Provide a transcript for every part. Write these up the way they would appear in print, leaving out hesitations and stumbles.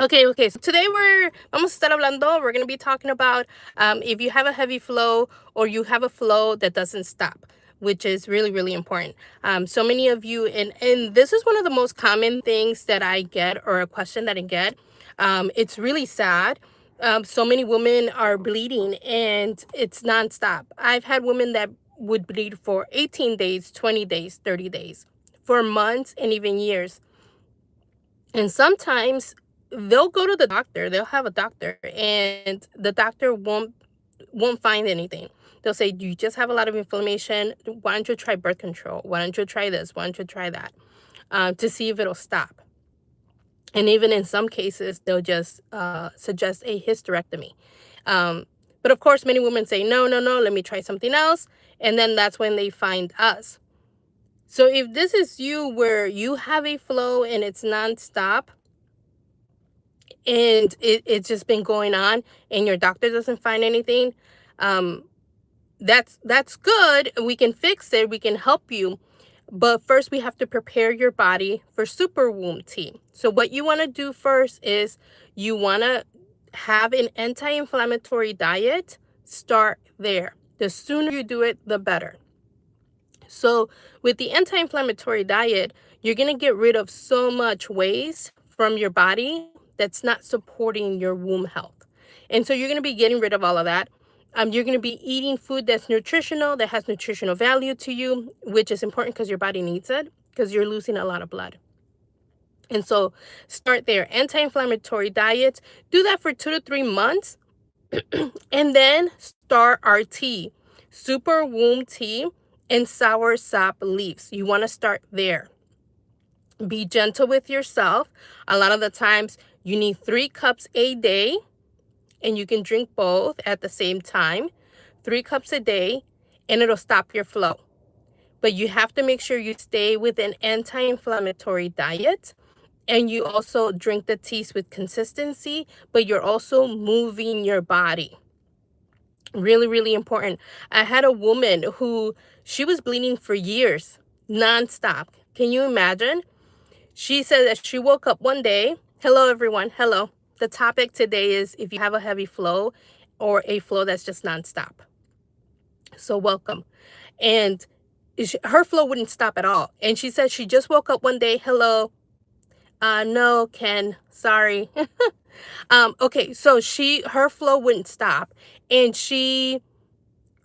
Okay. So today vamos a estar hablando. We're gonna be talking about if you have a heavy flow or you have a flow that doesn't stop, which is really really important. So many of you, and this is one of the most common things that I get, or a question that I get. It's really sad. So many women are bleeding and it's nonstop. I've had women that would bleed for 18 days, 20 days, 30 days, for months, and even years. And sometimes they'll go to the doctor, they'll have a doctor, and the doctor won't find anything. They'll say, "You just have a lot of inflammation. Why don't you try birth control? Why don't you try this? Why don't you try that?" To see if it'll stop. And even in some cases, they'll just suggest a hysterectomy. Um, but of course, many women say, "No, no, no, let me try something else." And then that's when they find us. So if this is you, where you have a flow and it's nonstop, and it's just been going on, and your doctor doesn't find anything, um that's good. We can fix it, we can help you, but first we have to prepare your body for super womb tea. So what you want to do first is you want to have an anti-inflammatory diet. Start there. The sooner you do it, the better. So with the anti-inflammatory diet, you're going to get rid of so much waste from your body that's not supporting your womb health. And so you're going to be getting rid of all of that. You're going to be eating food that's nutritional, that has nutritional value to you, which is important because your body needs it, because you're losing a lot of blood. And so start there. Anti-inflammatory diets. Do that for 2 to 3 months. And then start our tea, super womb tea and sour sap leaves. You want to start there. Be gentle with yourself. A lot of the times you need 3 cups a day, and you can drink both at the same time. 3 cups a day, and it'll stop your flow. But you have to make sure you stay with an anti-inflammatory diet, and you also drink the teas with consistency, but you're also moving your body. Really, really important. I had a woman who, she was bleeding for years, nonstop. Can you imagine? She said that she woke up one day. Hello, everyone. Hello. The topic today is if you have a heavy flow or a flow that's just nonstop. So welcome. And her flow wouldn't stop at all. And she said she just woke up one day. Hello. No, Ken. Sorry. Okay. So her flow wouldn't stop, and she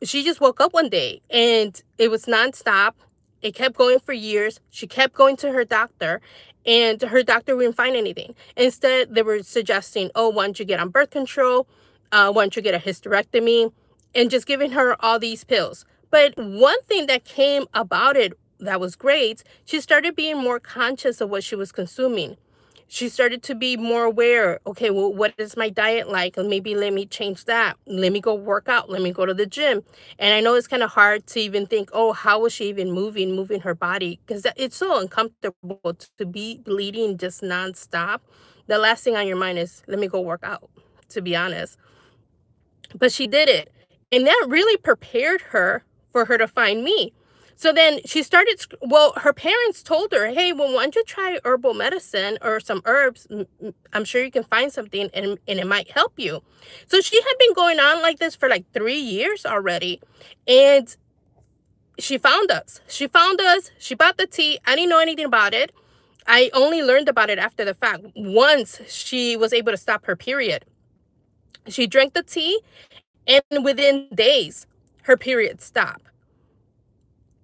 just woke up one day and it was nonstop. It kept going for years. She kept going to her doctor, and her doctor wouldn't find anything. Instead, they were suggesting, "Oh, why don't you get on birth control? Why don't you get a hysterectomy?" And just giving her all these pills. But one thing that came about it that was great, she started being more conscious of what she was consuming. She started to be more aware. Okay, well, what is my diet like? And maybe let me change that. Let me go work out. Let me go to the gym. And I know it's kind of hard to even think, oh, how was she even moving her body? Because it's so uncomfortable to be bleeding just nonstop. The last thing on your mind is, let me go work out, to be honest. But she did it. And that really prepared her for her to find me. So then she started, well, her parents told her, "Hey, well, why don't you try herbal medicine or some herbs? I'm sure you can find something, and it might help you." So she had been going on like this for like 3 years already. And she found us. She found us. She bought the tea. I didn't know anything about it. I only learned about it after the fact, once she was able to stop her period. She drank the tea, and within days, her period stopped.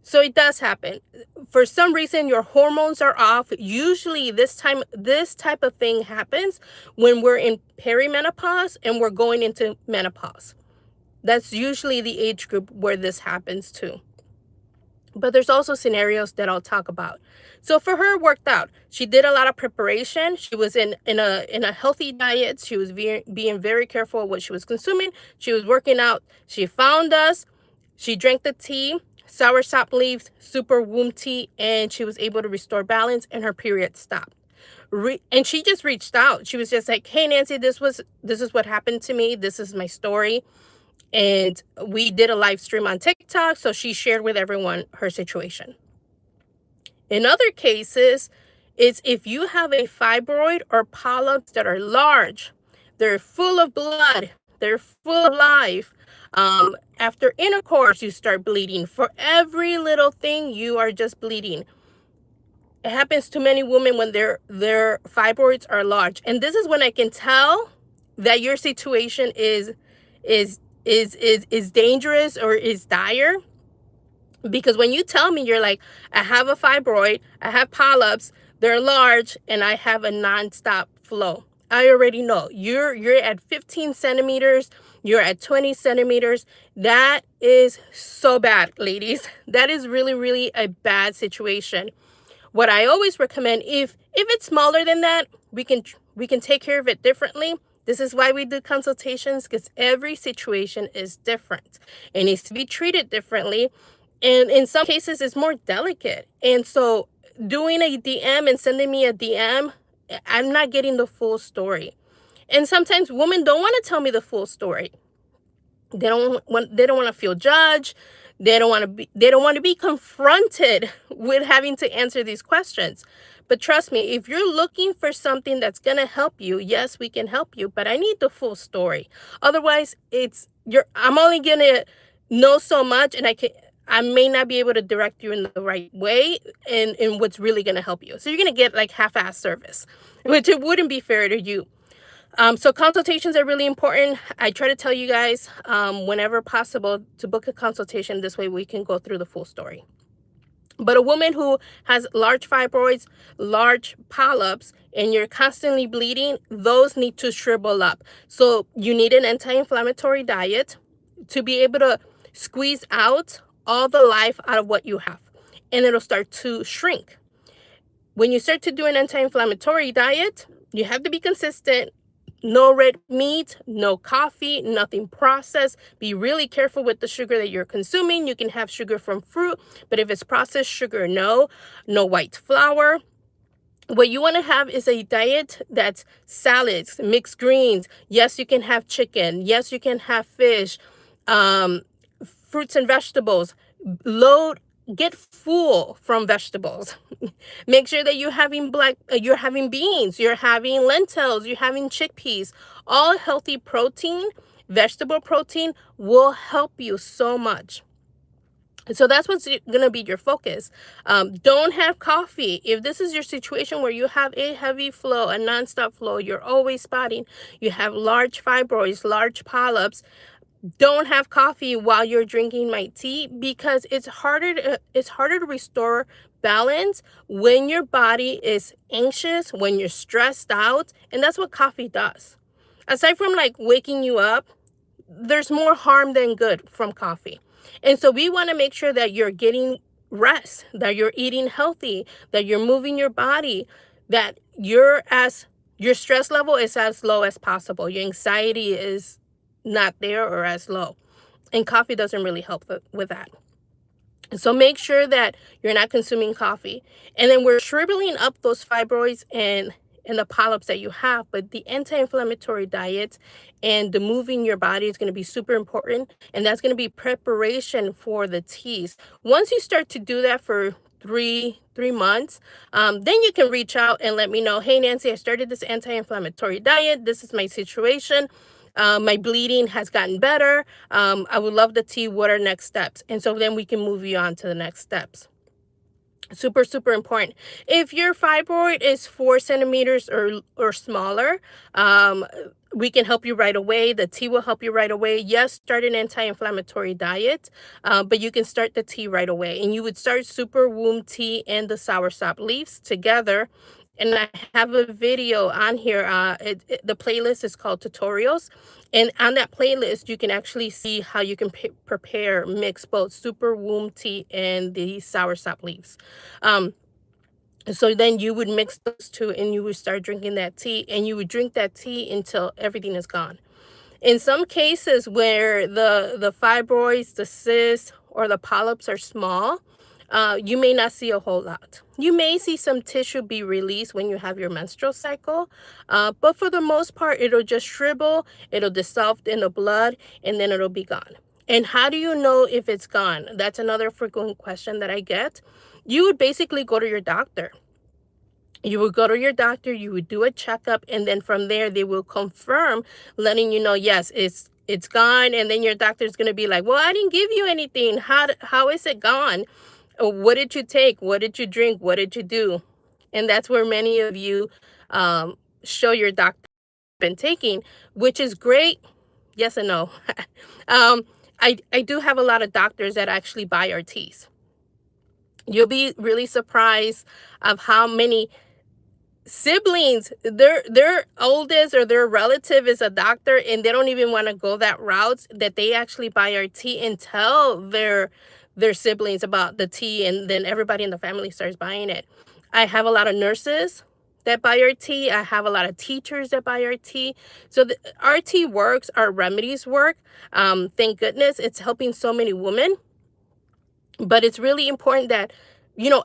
So it does happen. For some reason, your hormones are off. Usually this type of thing happens when we're in perimenopause and we're going into menopause. That's usually the age group where this happens too. But there's also scenarios that I'll talk about. So for her, it worked out. She did a lot of preparation. She was in a healthy diet. She was being very careful of what she was consuming. She was working out. She found us. She drank the tea, sour sap leaves, super womb tea, and she was able to restore balance, and her period stopped. And she just reached out. She was just like, "Hey, Nancy, this is what happened to me. This is my story." And we did a live stream on TikTok, so she shared with everyone her situation. In other cases, It's if you have a fibroid or polyps that are large, they're full of blood, they're full of life. After intercourse, you start bleeding. For every little thing, you are just bleeding. It happens to many women when their fibroids are large, and this is when I can tell that your situation is dangerous or is dire. Because when you tell me, you're like, I have a fibroid, I have polyps, they're large, and I have a nonstop flow. I already know you're at 15 centimeters, you're at 20 centimeters. That is so bad, ladies. That is really, really a bad situation. What I always recommend, if it's smaller than that, we can take care of it differently. This is why we do consultations, because every situation is different. It needs to be treated differently. And in some cases, it's more delicate. And so doing a DM and sending me a DM, I'm not getting the full story. And sometimes women don't want to tell me the full story. They don't want to feel judged. They don't want to be confronted with having to answer these questions. But trust me, if you're looking for something that's going to help you, yes, we can help you, but I need the full story. Otherwise, I'm only going to know so much, and I may not be able to direct you in the right way and in what's really going to help you. So you're going to get like half-ass service, which it wouldn't be fair to you. So consultations are really important. I try to tell you guys whenever possible to book a consultation. This way we can go through the full story. But a woman who has large fibroids, large polyps, and you're constantly bleeding, those need to shrivel up. So you need an anti-inflammatory diet to be able to squeeze out all the life out of what you have, and it'll start to shrink. When you start to do an anti-inflammatory diet, you have to be consistent. No red meat, no coffee, nothing processed. Be really careful with the sugar that you're consuming. You can have sugar from fruit, but if it's processed sugar, no white flour. What you want to have is a diet that's salads, mixed greens. Yes, you can have chicken. Yes, you can have fish, fruits and vegetables. Get full from vegetables. Make sure that you're having beans, you're having lentils, you're having chickpeas. All healthy protein, vegetable protein will help you so much. So that's what's going to be your focus. Don't have coffee. If this is your situation where you have a heavy flow, a nonstop flow, you're always spotting, you have large fibroids, large polyps, don't have coffee while you're drinking my tea, because it's harder to restore balance when your body is anxious, when you're stressed out, and that's what coffee does. Aside from like waking you up, there's more harm than good from coffee. And so we want to make sure that you're getting rest, that you're eating healthy, that you're moving your body, that your stress level is as low as possible. Your anxiety is not there or as low. And coffee doesn't really help with that. So make sure that you're not consuming coffee. And then we're shriveling up those fibroids and the polyps that you have. But the anti-inflammatory diet and the moving your body is going to be super important. And that's going to be preparation for the teas. Once you start to do that for three months, then you can reach out and let me know, hey, Nancy, I started this anti-inflammatory diet. This is my situation. My bleeding has gotten better. I would love to see what are next steps. And so then we can move you on to the next steps. Super, super important. If your fibroid is 4 centimeters or smaller, we can help you right away. The tea will help you right away. Yes, start an anti-inflammatory diet, but you can start the tea right away. And you would start super womb tea and the soursop leaves together. And I have a video on here. The playlist is called tutorials. And on that playlist, you can actually see how you can mix both super womb tea and the soursop leaves. So then you would mix those two and you would start drinking that tea, and you would drink that tea until everything is gone. In some cases where the fibroids, the cysts, or the polyps are small, you may not see a whole lot. You may see some tissue be released when you have your menstrual cycle, but for the most part, it'll just shrivel, it'll dissolve in the blood, and then it'll be gone. And how do you know if it's gone? That's another frequent question that I get. You would basically go to your doctor. You would go to your doctor, you would do a checkup, and then from there they will confirm, letting you know, yes, it's gone. And then your doctor's going to be like, well, I didn't give you anything. How is it gone? What did you take? What did you drink? What did you do? And that's where many of you show your doctor been taking, which is great. Yes and no. um, I do have a lot of doctors that actually buy our teas. You'll be really surprised of how many siblings, their oldest or their relative is a doctor, and they don't even want to go that route, that they actually buy our tea and tell their siblings about the tea, and then everybody in the family starts buying it. I have a lot of nurses that buy our tea. I have a lot of teachers that buy our tea. So our tea works, our remedies work. Thank goodness it's helping so many women. But it's really important that,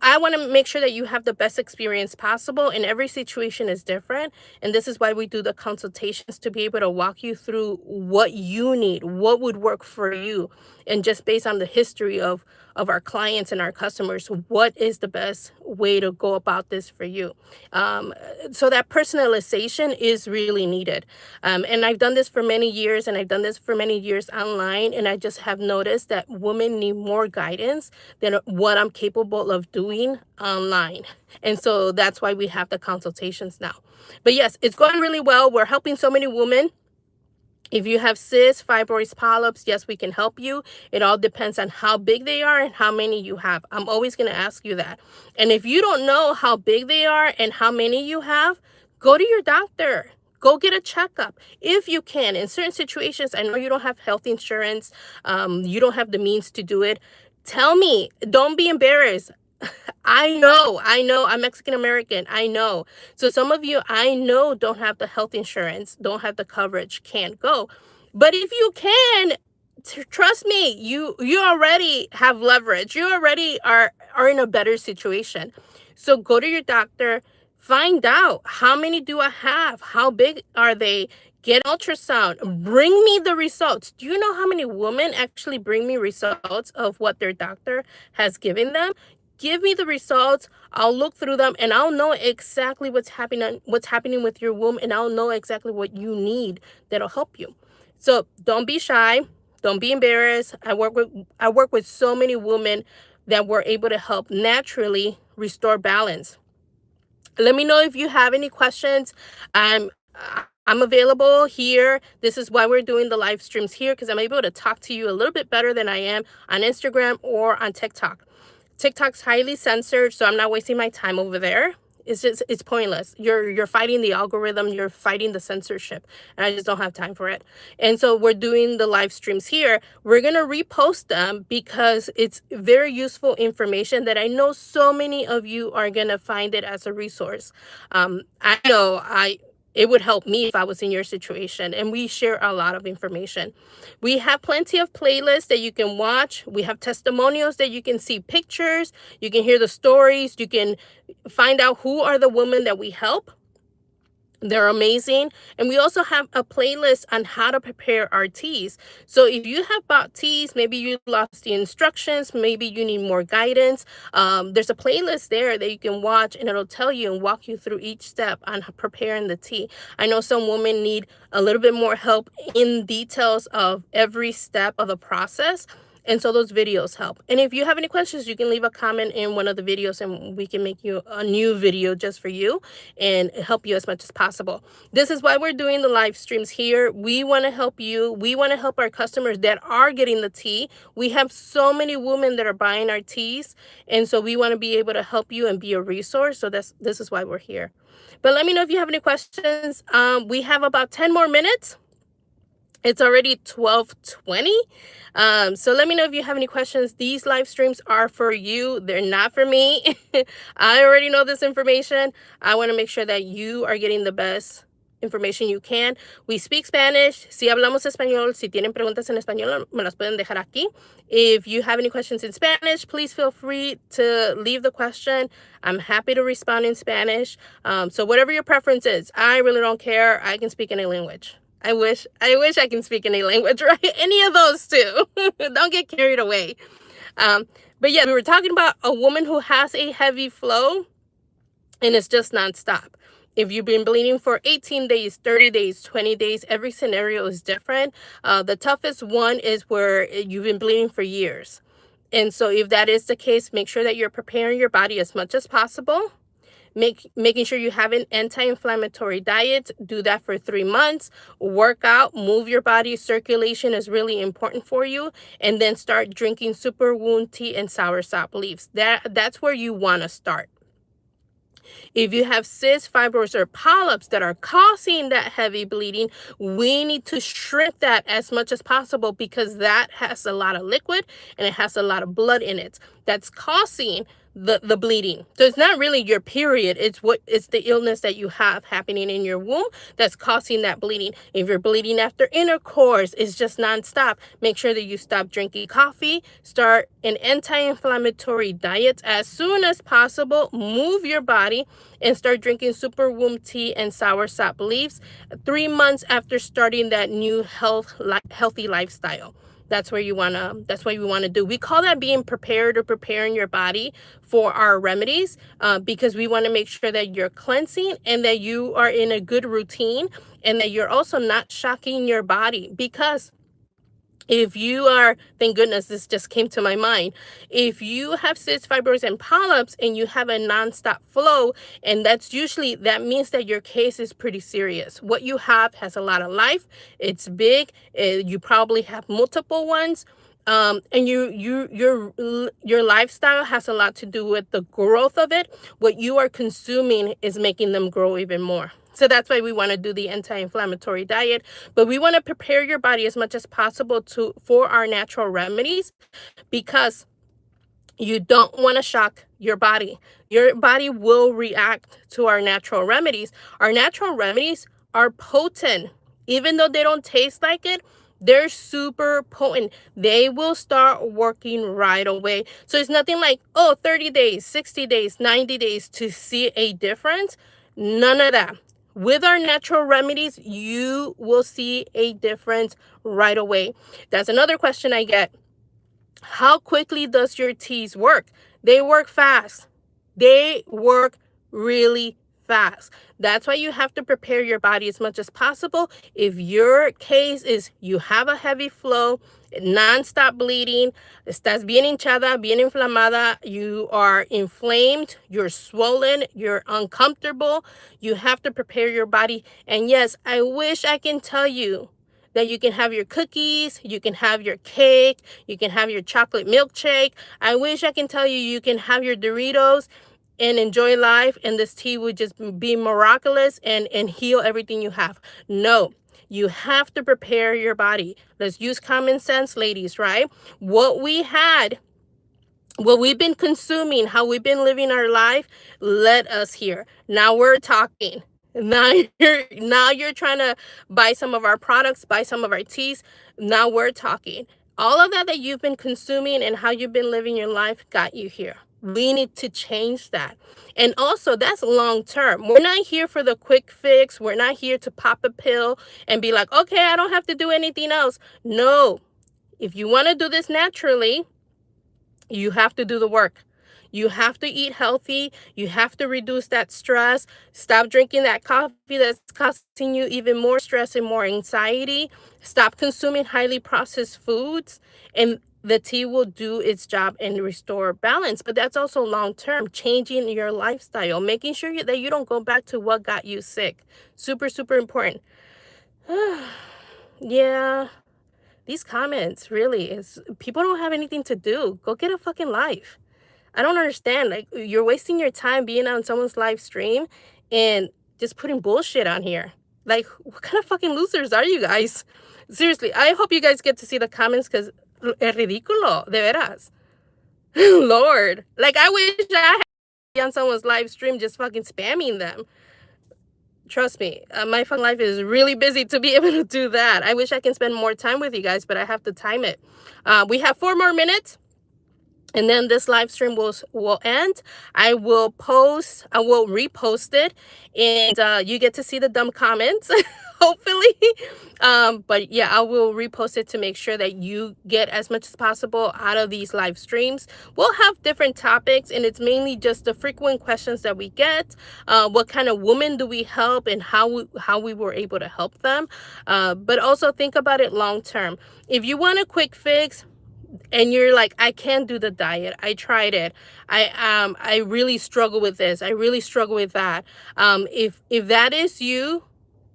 I want to make sure that you have the best experience possible, and every situation is different. And this is why we do the consultations, to be able to walk you through what you need, what would work for you. And just based on the history of our clients and our customers, what is the best way to go about this for you. Um, so that personalization is really needed. And I've done this for many years, and I've done this for many years online. And I just have noticed that women need more guidance than what I'm capable of doing online. And so that's why we have the consultations now. But yes, it's going really well. We're helping so many women. If you have cysts, fibroids, polyps, yes, we can help you. It all depends on how big they are and how many you have. I'm always going to ask you that. And if you don't know how big they are and how many you have, go to your doctor. Go get a checkup if you can. In certain situations, I know you don't have health insurance, you don't have the means to do it. Tell me, don't be embarrassed. I know, I'm Mexican American. I know. So some of you I know don't have the health insurance, don't have the coverage, can't go. But if you can, trust me, you already have leverage. You already are in a better situation. So go to your doctor, find out, how many do I have? How big are they? Get ultrasound. Bring me the results. Do you know how many women actually bring me results of what their doctor has given them? Give me the results. I'll look through them, and I'll know exactly what's happening with your womb, and I'll know exactly what you need that'll help you. So don't be shy. Don't be embarrassed. I work with so many women that were able to help naturally restore balance. Let me know if you have any questions. I'm available here. This is why we're doing the live streams here, because I'm able to talk to you a little bit better than I am on Instagram or on TikTok. TikTok's highly censored, so I'm not wasting my time over there. It's pointless. You're fighting the algorithm, you're fighting the censorship, and I just don't have time for it. And so we're doing the live streams here. We're gonna repost them because it's very useful information that I know so many of you are gonna find it as a resource. I know it would help me if I was in your situation, and we share a lot of information. We have plenty of playlists that you can watch. We have testimonials that you can see pictures, you can hear the stories, you can find out who are the women that we help. They're amazing. And we also have a playlist on how to prepare our teas. So if you have bought teas, maybe you lost the instructions, maybe you need more guidance, there's a playlist there that you can watch, and it'll tell you and walk you through each step on preparing the tea. I know some women need a little bit more help in details of every step of the process. And so those videos help. And if you have any questions, you can leave a comment in one of the videos, and we can make you a new video just for you and help you as much as possible. This is why we're doing the live streams here. We want to help you. We want to help our customers that are getting the tea. We have so many women that are buying our teas. And so we want to be able to help you and be a resource. So this is why we're here. But let me know if you have any questions. We have about 10 more minutes. It's already 12:20. So let me know if you have any questions. These live streams are for you. They're not for me. I already know this information. I want to make sure that you are getting the best information you can. We speak Spanish. Si hablamos español. Si tienen preguntas en español, me las pueden dejar aquí. If you have any questions in Spanish, please feel free to leave the question. I'm happy to respond in Spanish. So whatever your preference is, I really don't care. I can speak any language. I wish I can speak any language, right? Any of those two. Don't get carried away. But yeah, we were talking about a woman who has a heavy flow. and it's just nonstop. If you've been bleeding for 18 days, 30 days, 20 days, every scenario is different. The toughest one is where you've been bleeding for years. And so if that is the case, make sure that you're preparing your body as much as possible. Making sure you have an anti-inflammatory diet. Do that for 3 months. Work out, move your body. Circulation is really important for you. And then start drinking superwound tea and soursop leaves. That's where you want to start. If you have cysts, fibroids, or polyps that are causing that heavy bleeding, we need to shrink that as much as possible, because that has a lot of liquid and it has a lot of blood in it that's causing the bleeding. So it's not really your period, it's the illness that you have happening in your womb that's causing that bleeding. If you're bleeding after intercourse, it's just nonstop. Make sure that you stop drinking coffee, start an anti-inflammatory diet as soon as possible, move your body, and start drinking superwound tea and soursop leaves 3 months after starting that new healthy lifestyle. That's what we want to do. We call that being prepared, or preparing your body for our remedies, because we want to make sure that you're cleansing and that you are in a good routine, and that you're also not shocking your body. Because if you are, thank goodness this just came to my mind, if you have cysts, fibroids, and polyps, and you have a nonstop flow, and that means that your case is pretty serious. What you have has a lot of life. It's big. You probably have multiple ones. And your lifestyle has a lot to do with the growth of it. What you are consuming is making them grow even more. So that's why we want to do the anti-inflammatory diet. But we want to prepare your body as much as possible for our natural remedies, because you don't want to shock your body. Your body will react to our natural remedies. Our natural remedies are potent. Even though they don't taste like it, they're super potent. They will start working right away. So it's nothing like, 30 days, 60 days, 90 days to see a difference. None of that. With our natural remedies, you will see a difference right away. That's another question I get. How quickly does your teas work? They work fast. They work really fast. That's why you have to prepare your body as much as possible. If your case is you have a heavy flow, non-stop bleeding, estás bien hinchada, bien inflamada, you are inflamed, you're swollen, you're uncomfortable, you have to prepare your body. And yes, I wish I can tell you that you can have your cookies, you can have your cake, you can have your chocolate milkshake. I wish I can tell you you can have your Doritos and enjoy life, and this tea would just be miraculous and heal everything you have. No, you have to prepare your body. Let's use common sense, ladies, right? What we've been consuming, how we've been living our life, led us here. Now we're talking. Now you're trying to buy some of our products, buy some of our teas. Now we're talking. All of that you've been consuming and how you've been living your life got you here. We need to change that. And also, that's long term. We're not here for the quick fix. We're not here to pop a pill and be like, okay, I don't have to do anything else. No. If you want to do this naturally, you have to do the work. You have to eat healthy. You have to reduce that stress. Stop drinking that coffee that's causing you even more stress and more anxiety. Stop consuming highly processed foods. And the tea will do its job and restore balance. But that's also long term, changing your lifestyle, making sure that you don't go back to what got you sick. Super, super important. Yeah. These comments really is, people don't have anything to do. Go get a fucking life. I don't understand. Like, you're wasting your time being on someone's live stream and just putting bullshit on here. Like, what kind of fucking losers are you guys? Seriously, I hope you guys get to see the comments, because es ridículo, de veras. Lord. Like, I wish I had be on someone's live stream just fucking spamming them. Trust me, my fucking life is really busy to be able to do that. I wish I can spend more time with you guys, but I have to time it. We have 4 more minutes, and then this live stream will end. I will repost it, and you get to see the dumb comments, hopefully. But yeah, I will repost it to make sure that you get as much as possible out of these live streams. We'll have different topics, and it's mainly just the frequent questions that we get. What kind of women do we help, and how we were able to help them. But also think about it long term. If you want a quick fix, and you're like, I can't do the diet, I tried it, I really struggle with this, I really struggle with that. If that is you,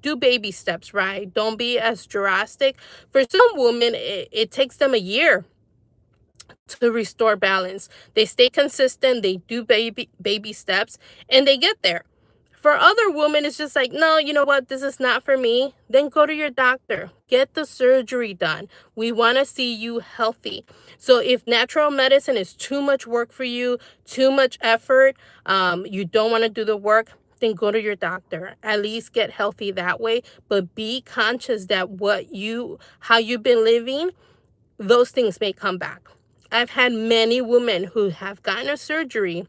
do baby steps, right? Don't be as drastic. For some women, it takes them a year to restore balance. They stay consistent, they do baby steps, and they get there. For other women, it's just like, no, you know what, this is not for me. Then go to your doctor, get the surgery done. We want to see you healthy. So if natural medicine is too much work for you, too much effort, you don't want to do the work, then go to your doctor. At least get healthy that way. But be conscious that how you've been living, those things may come back. I've had many women who have gotten a surgery,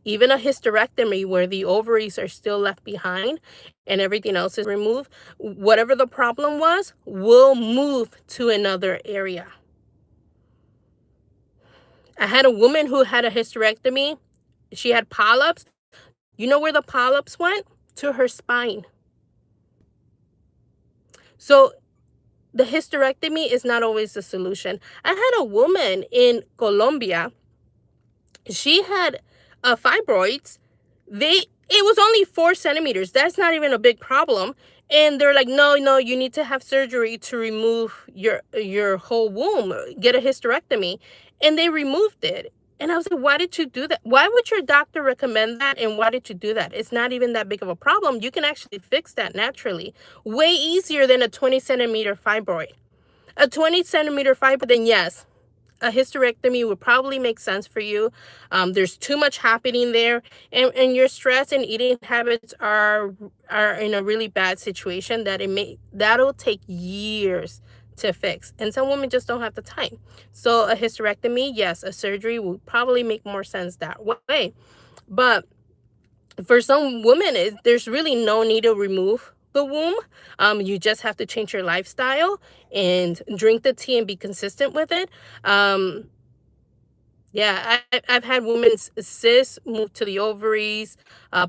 even a hysterectomy, where the ovaries are still left behind and everything else is removed. Whatever the problem was, will move to another area. I had a woman who had a hysterectomy. She had polyps. You know where the polyps went? To her spine. So the hysterectomy is not always the solution. I had a woman in Colombia. She had fibroids. It was only 4 centimeters. That's not even a big problem. And they're like, no, no, you need to have surgery to remove your whole womb. Get a hysterectomy. And they removed it. And I was like, why did you do that? Why would your doctor recommend that? And why did you do that? It's not even that big of a problem. You can actually fix that naturally. Way easier than a 20-centimeter fibroid. A 20-centimeter fibroid, then yes, a hysterectomy would probably make sense for you. There's too much happening there, and your stress and eating habits are in a really bad situation that'll take years to fix. And some women just don't have the time. So a hysterectomy, yes, a surgery would probably make more sense that way. But for some women, there's really no need to remove the womb. You just have to change your lifestyle and drink the tea and be consistent with it. Yeah, I've had women's cysts move to the ovaries,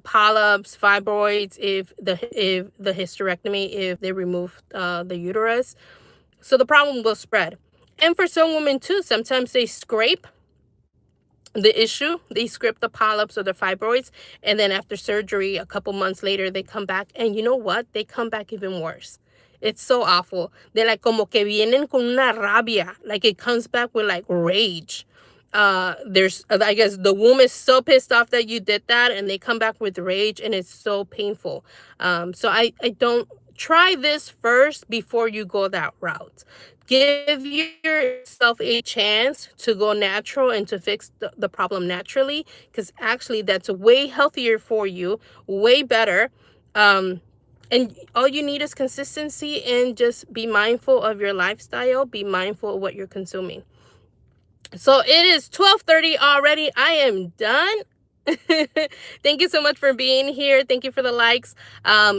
polyps, fibroids, if the hysterectomy, if they remove the uterus. So the problem will spread. And for some women too, sometimes they scrape the issue, they scrape the polyps or the fibroids, and then after surgery, a couple months later, they come back, and you know what? They come back even worse. It's so awful. They're like, como que vienen con una rabia. Like, it comes back with like rage. I guess the womb is so pissed off that you did that, and they come back with rage, and it's so painful. So I don't try this first before you go that route. Give yourself a chance to go natural and to fix the problem naturally, because actually that's way healthier for you, way better. And all you need is consistency, and just be mindful of your lifestyle, be mindful of what you're consuming. So it is 12:30 already. I am done. Thank you so much for being here. Thank you for the likes.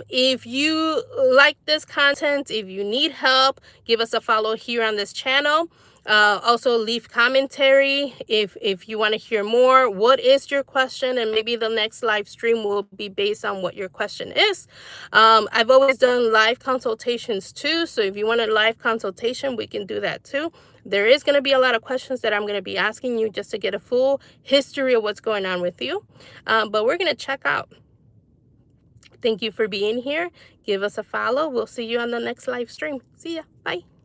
If you like this content, if you need help, give us a follow here on this channel. Also leave commentary if you want to hear more. What is your question? And maybe the next live stream will be based on what your question is. I've always done live consultations too. So if you want a live consultation, we can do that too. There is going to be a lot of questions that I'm going to be asking you just to get a full history of what's going on with you. But we're going to check out. Thank you for being here. Give us a follow. We'll see you on the next live stream. See ya. Bye.